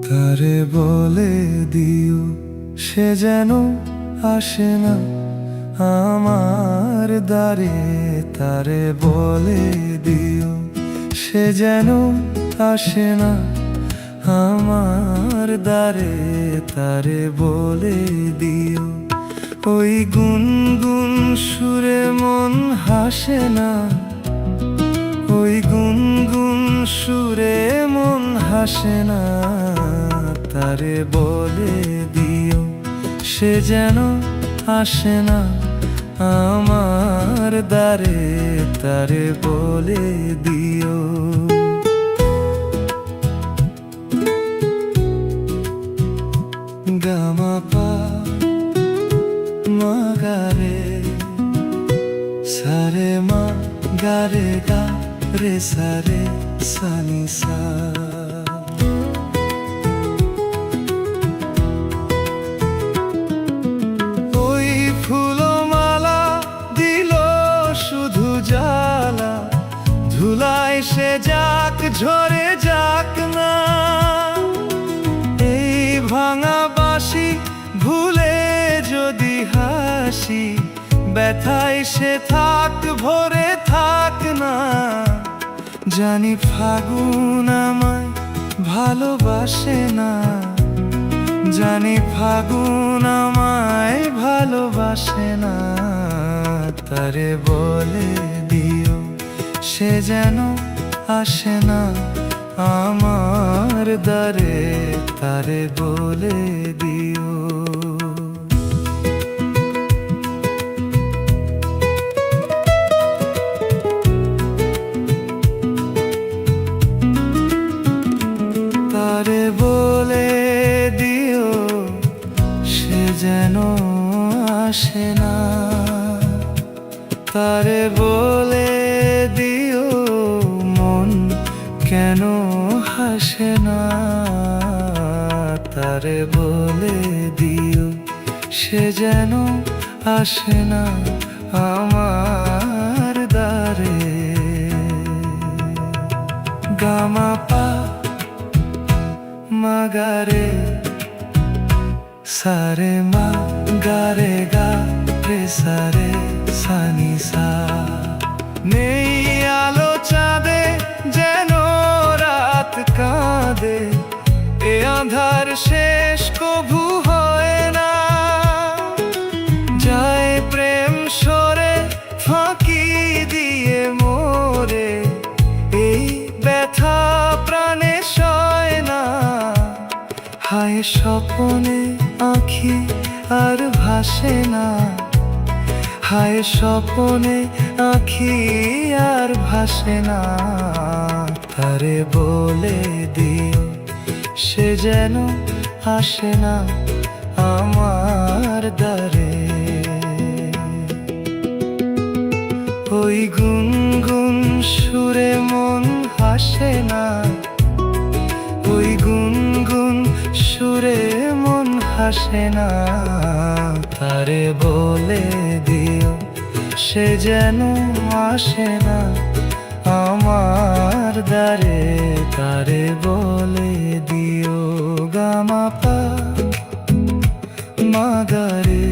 তারে বলে দিও সে যেন আসে না আমার দ্বারে। তারে বলে দিও সে যেন আসে না আমার দ্বারে। তারে বলে দিও ওই গুনগুন সুরে মন হাসে না, ওই গুনগুন সুরে মন হাসে না। তারে বলে দিও সে যেন আসে না আমার দ্বারে। তারে বলে দিও। গামা পা মা গা রে সারে মা গা রে গা রে সারে সানি সা। ওই ফুলমালা দিল শুধু জ্বালা, ধুলায় সে যাক ঝরে যাক না। এই ভাঙা বাঁশি ভুলে যদি হাসি, ব্যথায় সে থাক ভরে থাক না। জানি ফাগুন আমায় ভালোবাসে না, জানি ফাগুন আমায় ভালোবাসে না। তারে বলে দিও সে যেন আসে না আমার দ্বারে। তারে বলে দিও। তারে বলে দিও সে যেন আসে না, তারে বলে দিও মন কেন হাসে না। তারে বলে দিও সে যেন আসে না আমার দ্বারে। গামা পা মা গা রে সারে মা গা রে গা রে সারে সানি সা। নেই আলো চাঁদে যেন রাত কাঁদে, এ আঁধার শেষ কভু হয় না। যায় প্রেম সরে ফাঁকি দিয়ে মোরে, এই ব্যথা প্রাণে সয় না। হায় স্বপনে আঁখি আর ভাসে না, হায় স্বপনে আঁখি আর ভাসে না। তারে বলে দিও সে যেন আসে না আমার দ্বারে। ওই গুনগুন সুরে মন হাসে না, ওই গুনগুন সুরে মন হাসে না। তারে বলে দিও সে যেন আসে না আমার দ্বারে। তারে বলে দিও। গামা পা মা গা রে